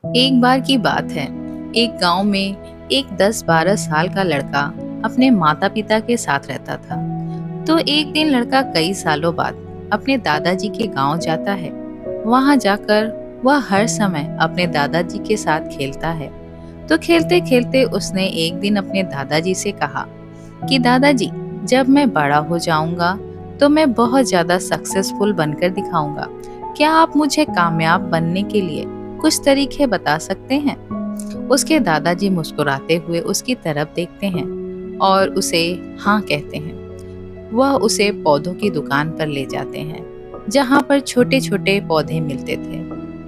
एक बार की बात है। एक गांव में एक 10-12 साल का लड़का अपने माता पिता के साथ रहता था। तो एक दिन लड़का कई सालों बाद अपने दादाजी के गांव जाता है। वहां जाकर वह हर समय अपने दादाजी के साथ खेलता है। तो खेलते खेलते उसने एक दिन अपने दादाजी से कहा कि दादाजी, जब मैं बड़ा हो जाऊंगा तो मैं बहुत ज्यादा सक्सेसफुल बनकर दिखाऊंगा। क्या आप मुझे कामयाब बनने के लिए कुछ तरीके बता सकते हैं? उसके दादाजी मुस्कुराते हुए उसकी तरफ देखते हैं और उसे हाँ कहते हैं। वह उसे पौधों की दुकान पर ले जाते हैं, जहाँ पर छोटे छोटे पौधे मिलते थे।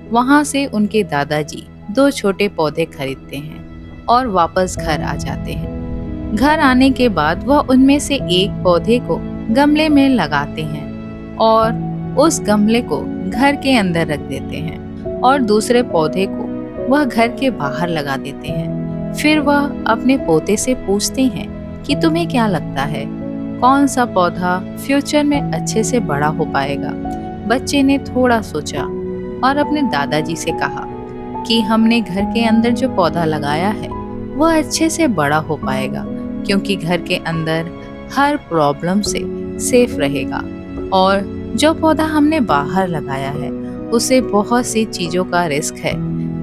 वहाँ से उनके दादाजी दो छोटे पौधे खरीदते हैं और वापस घर आ जाते हैं। घर आने के बाद वह उनमें से एक पौधे को गमले में लगाते हैं और उस गमले को घर के अंदर रख देते हैं और दूसरे पौधे को वह घर के बाहर लगा देते हैं। फिर वह अपने पोते से पूछते हैं कि तुम्हें क्या लगता है, कौन सा पौधा फ्यूचर में अच्छे से बड़ा हो पाएगा? बच्चे ने थोड़ा सोचा और अपने दादाजी से कहा कि हमने घर के अंदर जो पौधा लगाया है वह अच्छे से बड़ा हो पाएगा, क्योंकि घर के अंदर हर प्रॉब्लम से सेफ रहेगा। और जो पौधा हमने बाहर लगाया है उसे बहुत सी चीजों का रिस्क है,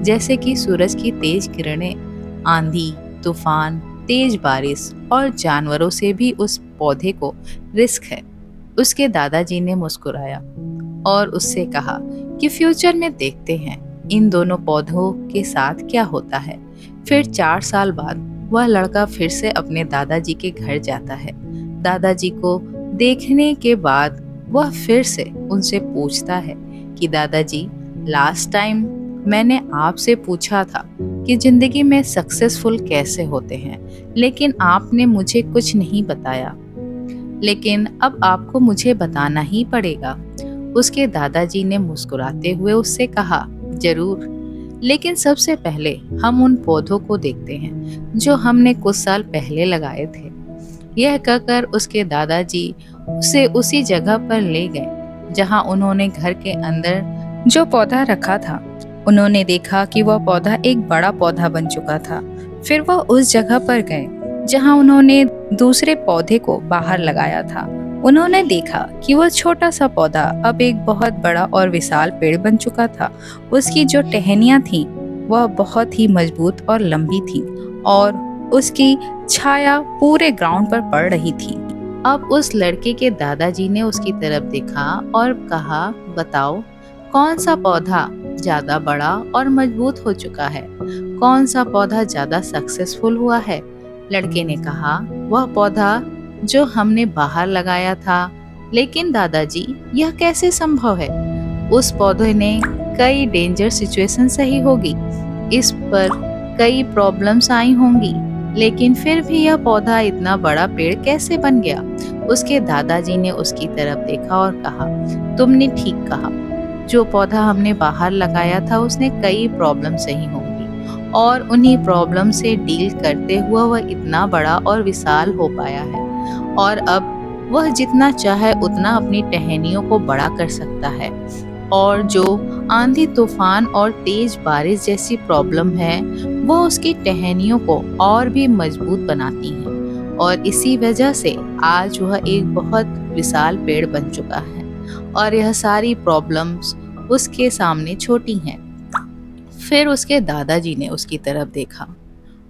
जैसे कि सूरज की तेज किरणें, आंधी, तूफान, तेज बारिश और जानवरों से भी उस पौधे को रिस्क है। उसके दादाजी ने मुस्कुराया और उससे कहा कि फ्यूचर में देखते हैं इन दोनों पौधों के साथ क्या होता है। फिर 4 साल बाद वह लड़का फिर से अपने दादाजी के घर जाता है। दादाजी को देखने के बाद वह फिर से उनसे पूछता है कि दादाजी, लास्ट टाइम मैंने आपसे पूछा था कि जिंदगी में सक्सेसफुल कैसे होते हैं, लेकिन आपने मुझे कुछ नहीं बताया। लेकिन अब आपको मुझे बताना ही पड़ेगा। उसके दादाजी ने मुस्कुराते हुए उससे कहा, जरूर, लेकिन सबसे पहले हम उन पौधों को देखते हैं जो हमने कुछ साल पहले लगाए थे। यह कहकर उसके दादाजी उसे उसी जगह पर ले गए जहां उन्होंने घर के अंदर जो पौधा रखा था। उन्होंने देखा कि वह पौधा एक बड़ा पौधा बन चुका था। फिर वह उस जगह पर गए जहां उन्होंने दूसरे पौधे को बाहर लगाया था। उन्होंने देखा कि वह छोटा सा पौधा अब एक बहुत बड़ा और विशाल पेड़ बन चुका था। उसकी जो टहनियां थीं, वह बहुत ही मजबूत और लंबी थीं और उसकी छाया पूरे ग्राउंड पर पड़ रही थी। अब उस लड़के के दादाजी ने उसकी तरफ देखा और कहा, बताओ, कौन सा पौधा ज्यादा बड़ा और मजबूत हो चुका है? कौन सा पौधा ज्यादा सक्सेसफुल हुआ है? लड़के ने कहा, वह पौधा जो हमने बाहर लगाया था। लेकिन दादाजी, यह कैसे संभव है? उस पौधे ने कई डेंजर सिचुएशन सही होगी, इस पर कई प्रॉब्लम्स आई होंगी, लेकिन फिर भी यह पौधा इतना बड़ा पेड़ कैसे बन गया? उसके दादाजी ने उसकी तरफ देखा और कहा, तुमने ठीक कहा, जो पौधा हमने बाहर लगाया था उसने कई प्रॉब्लम सही होंगी और उन्हीं प्रॉब्लम से डील करते हुआ वह इतना बड़ा और विशाल हो पाया है। और अब वह जितना चाहे उतना अपनी टहनियों को बड़ा कर सकता है। और जो आंधी, तूफान और तेज बारिश जैसी प्रॉब्लम है वह उसकी टहनियों को और भी मजबूत बनाती हैं, और इसी वजह से आज वह एक बहुत विशाल पेड़ बन चुका है और यह सारी प्रॉब्लम्स उसके सामने छोटी हैं। फिर उसके दादाजी ने उसकी तरफ देखा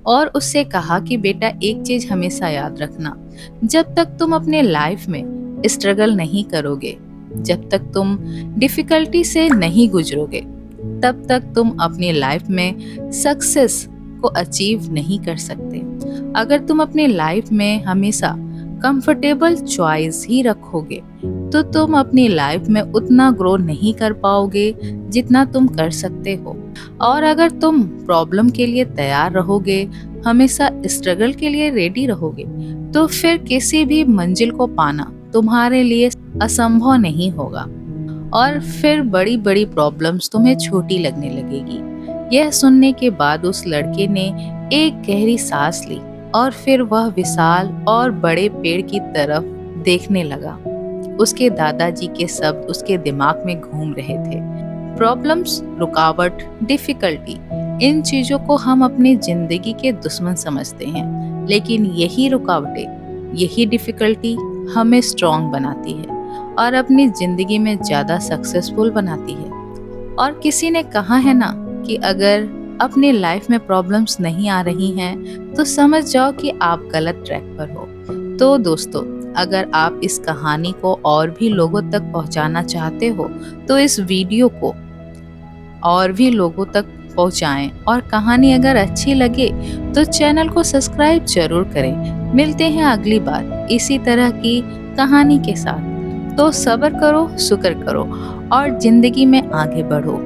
और उससे कहा कि बेटा, एक चीज हमेशा याद रखना, जब तक तुम अपने लाइफ में स्ट्रगल नहीं करोगे, जब तक तुम डिफिकल्टी से नहीं गुजरोगे, तब तक तुम अपनी लाइफ में सक्सेस को अचीव नहीं कर सकते। अगर तुम अपनी लाइफ में हमेशा कंफर्टेबल चॉइस ही रखोगे तो तुम अपनी लाइफ में उतना ग्रो नहीं कर पाओगे जितना तुम कर सकते हो। और अगर तुम प्रॉब्लम के लिए तैयार रहोगे, हमेशा स्ट्रगल के लिए रेडी रहोगे, तो फिर किसी भी मंजिल को पाना तुम्हारे लिए असंभव नहीं होगा और फिर बड़ी बड़ी प्रॉब्लम्स तुम्हें छोटी लगने लगेगी। यह सुनने के बाद उस लड़के ने एक गहरी सांस ली और फिर वह विशाल और बड़े पेड़ की तरफ देखने लगा। उसके दादाजी के शब्द उसके दिमाग में घूम रहे थे, प्रॉब्लम्स, रुकावट, डिफिकल्टी, इन चीज़ों को हम अपनी ज़िंदगी के दुश्मन समझते हैं, लेकिन यही रुकावटें, यही डिफिकल्टी हमें स्ट्रॉन्ग बनाती है और अपनी ज़िंदगी में ज़्यादा सक्सेसफुल बनाती है। और किसी ने कहा है ना कि अगर अपनी लाइफ में प्रॉब्लम्स नहीं आ रही हैं, तो समझ जाओ कि आप गलत ट्रैक पर हो। तो दोस्तों, अगर आप इस कहानी को और भी लोगों तक पहुंचाना चाहते हो, तो इस वीडियो को और भी लोगों तक पहुंचाएं और कहानी अगर अच्छी लगे तो चैनल को सब्सक्राइब जरूर करें। मिलते हैं अगली बार इसी तरह की कहानी के साथ। तो सब्र करो, शुक्र करो और जिंदगी में आगे बढ़ो।